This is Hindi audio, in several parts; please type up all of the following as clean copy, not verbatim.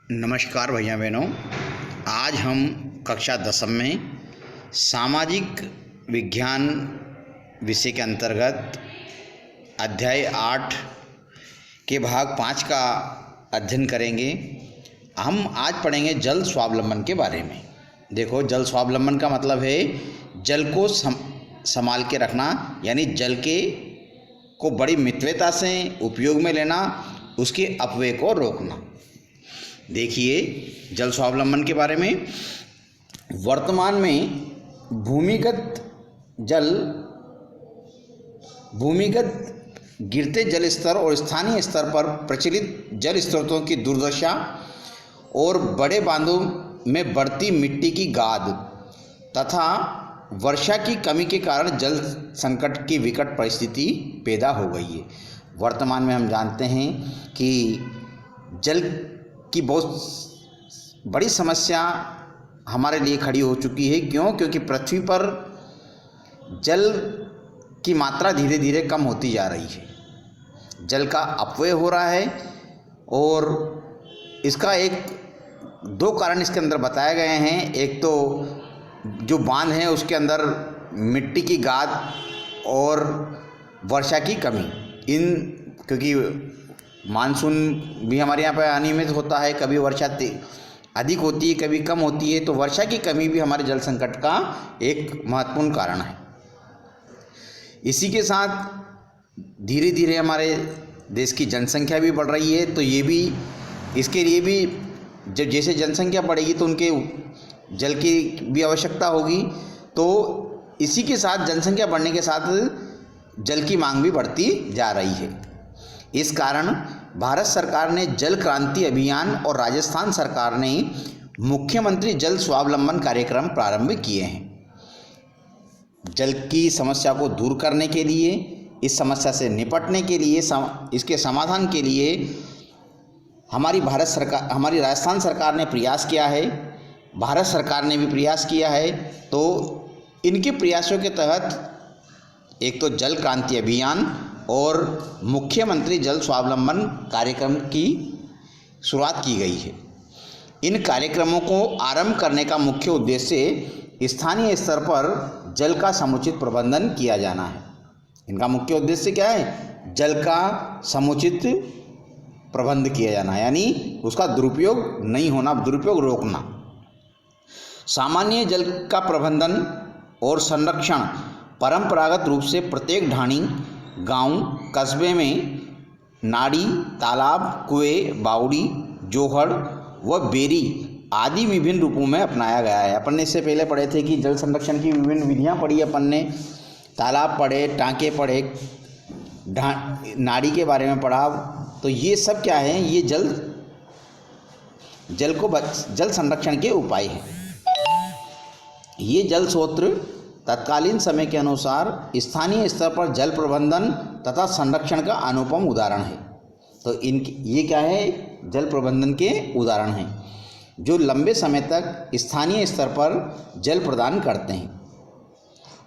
नमस्कार भैया बहनों। आज हम कक्षा 10 में सामाजिक विज्ञान विषय के अंतर्गत अध्याय 8 के भाग 5 का अध्ययन करेंगे। हम आज पढ़ेंगे जल स्वावलंबन के बारे में। देखो, जल स्वावलंबन का मतलब है जल को संभाल के रखना, यानी जल को बड़ी मितव्यता से उपयोग में लेना, उसके अपव्यय को रोकना। देखिए, जल स्वावलंबन के बारे में वर्तमान में भूमिगत गिरते जल स्तर और स्थानीय स्तर पर प्रचलित जल स्रोतों की दुर्दशा और बड़े बांधों में बढ़ती मिट्टी की गाद तथा वर्षा की कमी के कारण जल संकट की विकट परिस्थिति पैदा हो गई है। वर्तमान में हम जानते हैं कि जल की बहुत बड़ी समस्या हमारे लिए खड़ी हो चुकी है। क्योंकि पृथ्वी पर जल की मात्रा धीरे धीरे कम होती जा रही है, जल का अपव्यय हो रहा है और इसका दो कारण इसके अंदर बताए गए हैं। एक तो जो बांध है उसके अंदर मिट्टी की गाद और वर्षा की कमी, क्योंकि मानसून भी हमारे यहाँ पर अनियमित होता है, कभी वर्षा अधिक होती है, कभी कम होती है, तो वर्षा की कमी भी हमारे जल संकट का एक महत्वपूर्ण कारण है। इसी के साथ धीरे धीरे हमारे देश की जनसंख्या भी बढ़ रही है, तो इसके लिए भी जब जैसे जनसंख्या बढ़ेगी तो उनके जल की भी आवश्यकता होगी। तो इसी के साथ जनसंख्या बढ़ने के साथ जल की मांग भी बढ़ती जा रही है। इस कारण भारत सरकार ने जल क्रांति अभियान और राजस्थान सरकार ने मुख्यमंत्री जल स्वावलंबन कार्यक्रम प्रारंभ किए हैं। जल की समस्या को दूर करने के लिए, इस समस्या से निपटने के लिए, इसके समाधान के लिए हमारी राजस्थान सरकार ने प्रयास किया है, भारत सरकार ने भी प्रयास किया है। तो इनके प्रयासों के तहत एक तो जल क्रांति अभियान और मुख्यमंत्री जल स्वावलंबन कार्यक्रम की शुरुआत की गई है। इन कार्यक्रमों को आरंभ करने का मुख्य उद्देश्य स्थानीय स्तर पर जल का समुचित प्रबंधन किया जाना है। इनका मुख्य उद्देश्य क्या है? जल का समुचित प्रबंध किया जाना, यानी उसका दुरुपयोग नहीं होना, दुरुपयोग रोकना। सामान्य जल का प्रबंधन और संरक्षण परंपरागत रूप से प्रत्येक ढाणी, गांव, कस्बे में नाड़ी, तालाब, कुएं, बावड़ी, जोहड़ व बेरी आदि विभिन्न रूपों में अपनाया गया है। अपन ने इससे पहले पढ़े थे कि जल संरक्षण की विभिन्न विधियां पढ़ी अपन ने, तालाब पढ़े, टाँके पढ़े, नाड़ी के बारे में पढ़ा। तो ये सब क्या है? ये जल संरक्षण के उपाय हैं। ये जल स्रोत तत्कालीन समय के अनुसार स्थानीय स्तर पर जल प्रबंधन तथा संरक्षण का अनुपम उदाहरण है। तो ये क्या है? जल प्रबंधन के उदाहरण हैं जो लंबे समय तक स्थानीय स्तर पर जल प्रदान करते हैं।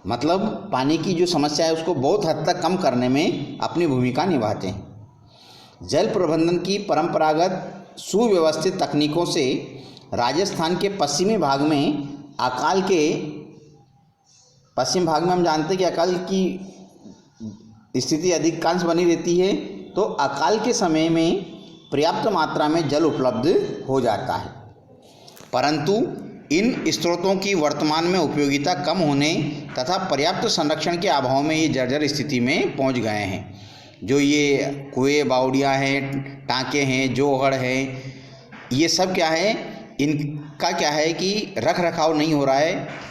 मतलब पानी की जो समस्या है उसको बहुत हद तक कम करने में अपनी भूमिका निभाते हैं। जल प्रबंधन की परंपरागत सुव्यवस्थित तकनीकों से राजस्थान के पश्चिमी भाग में हम जानते हैं कि अकाल की स्थिति अधिकांश बनी रहती है। तो अकाल के समय में पर्याप्त मात्रा में जल उपलब्ध हो जाता है, परंतु इन स्रोतों की वर्तमान में उपयोगिता कम होने तथा पर्याप्त संरक्षण के अभाव में ये जर्जर स्थिति में पहुंच गए हैं। जो ये कुएं, बावड़ियाँ हैं, टाँके हैं, जोहड़ हैं, ये सब क्या है? इनका क्या है कि रख रखाव नहीं हो रहा है,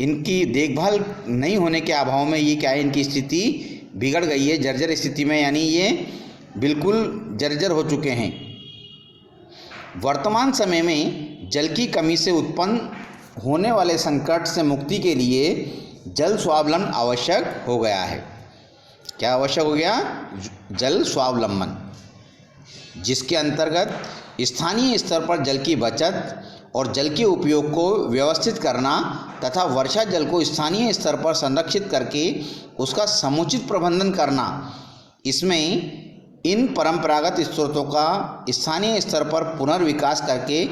इनकी देखभाल नहीं होने के अभाव में ये क्या है? इनकी स्थिति बिगड़ गई है, जर्जर स्थिति में, यानी ये बिल्कुल जर्जर हो चुके हैं। वर्तमान समय में जल की कमी से उत्पन्न होने वाले संकट से मुक्ति के लिए जल स्वावलंबन आवश्यक हो गया है। क्या आवश्यक हो गया? जल स्वावलंबन, जिसके अंतर्गत स्थानीय स्तर पर जल की बचत और जल के उपयोग को व्यवस्थित करना तथा वर्षा जल को स्थानीय स्तर पर संरक्षित करके उसका समुचित प्रबंधन करना, इसमें इन परंपरागत स्रोतों का स्थानीय स्तर पर पुनर्विकास करके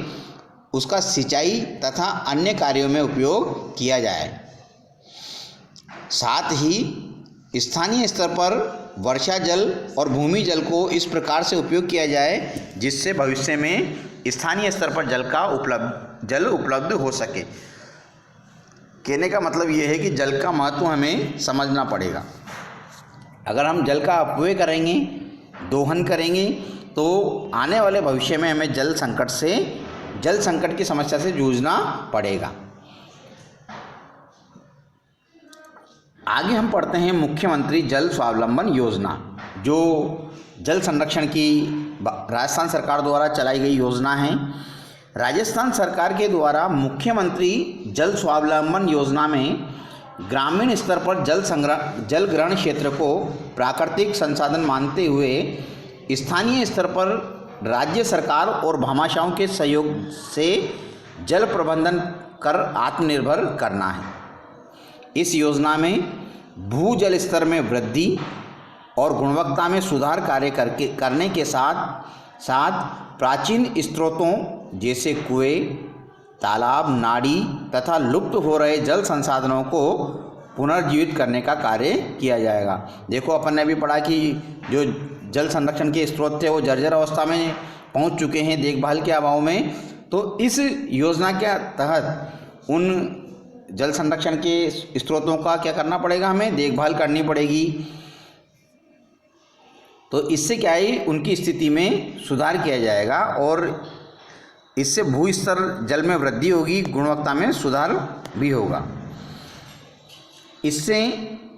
उसका सिंचाई तथा अन्य कार्यों में उपयोग किया जाए। साथ ही स्थानीय स्तर पर वर्षा जल और भूमि जल को इस प्रकार से उपयोग किया जाए जिससे भविष्य में स्थानीय स्तर पर जल उपलब्ध हो सके। कहने का मतलब ये है कि जल का महत्व हमें समझना पड़ेगा। अगर हम जल का अपव्यय करेंगे, दोहन करेंगे, तो आने वाले भविष्य में हमें जल संकट की समस्या से जूझना पड़ेगा। आगे हम पढ़ते हैं मुख्यमंत्री जल स्वावलंबन योजना, जो जल संरक्षण की राजस्थान सरकार द्वारा चलाई गई योजना है। राजस्थान सरकार के द्वारा मुख्यमंत्री जल स्वावलंबन योजना में ग्रामीण स्तर पर जल ग्रहण क्षेत्र को प्राकृतिक संसाधन मानते हुए स्थानीय स्तर पर राज्य सरकार और भामाशाहों के सहयोग से जल प्रबंधन कर आत्मनिर्भर करना है। इस योजना में भूजल स्तर में वृद्धि और गुणवत्ता में सुधार कार्य करने के साथ साथ प्राचीन स्रोतों जैसे कुएं, तालाब, नाड़ी तथा लुप्त हो रहे जल संसाधनों को पुनर्जीवित करने का कार्य किया जाएगा। देखो, अपन ने अभी पढ़ा कि जो जल संरक्षण के स्रोत थे वो जर्जर अवस्था में पहुंच चुके हैं देखभाल के अभाव में। तो इस योजना के तहत उन जल संरक्षण के स्रोतों का क्या करना पड़ेगा, हमें देखभाल करनी पड़ेगी। तो इससे क्या है, उनकी स्थिति में सुधार किया जाएगा और इससे भू स्तर जल में वृद्धि होगी, गुणवत्ता में सुधार भी होगा। इससे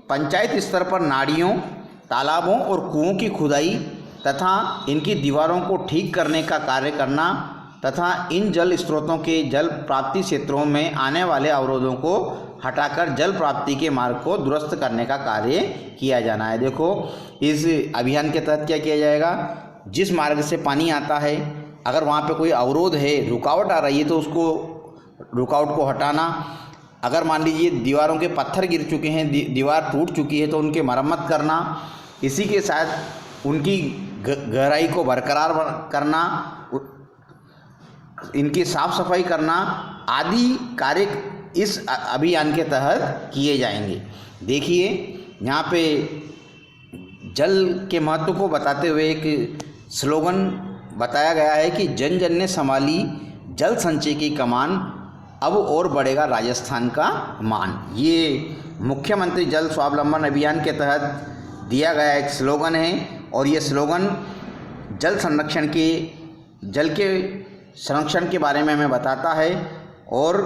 पंचायत स्तर पर नालियों, तालाबों और कुओं की खुदाई तथा इनकी दीवारों को ठीक करने का कार्य करना तथा इन जल स्रोतों के जल प्राप्ति क्षेत्रों में आने वाले अवरोधों को हटाकर जल प्राप्ति के मार्ग को दुरुस्त करने का कार्य किया जाना है। देखो, इस अभियान के तहत क्या किया जाएगा, जिस मार्ग से पानी आता है अगर वहाँ पे कोई अवरोध है, रुकावट आ रही है, तो उसको रुकावट को हटाना। अगर मान लीजिए दीवारों के पत्थर गिर चुके हैं, दीवार टूट चुकी है, तो उनकी मरम्मत करना, इसी के साथ उनकी गहराई को बरकरार करना, इनकी साफ सफाई करना आदि कार्य इस अभियान के तहत किए जाएंगे। देखिए, यहाँ पे जल के महत्व को बताते हुए एक स्लोगन बताया गया है कि जन जन ने संभाली जल संचय की कमान, अब और बढ़ेगा राजस्थान का मान। ये मुख्यमंत्री जल स्वावलंबन अभियान के तहत दिया गया एक स्लोगन है और ये स्लोगन जल के संरक्षण के बारे में हमें बताता है और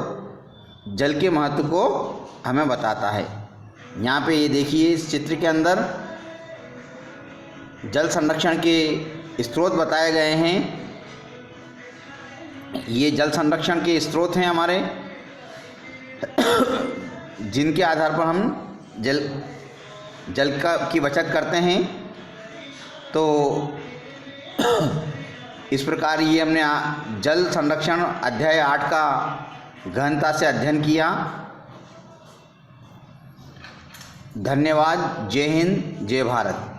जल के महत्व को हमें बताता है। यहाँ पे ये देखिए, इस चित्र के अंदर जल संरक्षण के स्रोत बताए गए हैं। ये जल संरक्षण के स्रोत हैं हमारे, जिनके आधार पर हम जल की बचत करते हैं। तो इस प्रकार ये हमने जल संरक्षण अध्याय 8 का गहनता से अध्ययन किया। धन्यवाद। जय हिंद, जय भारत।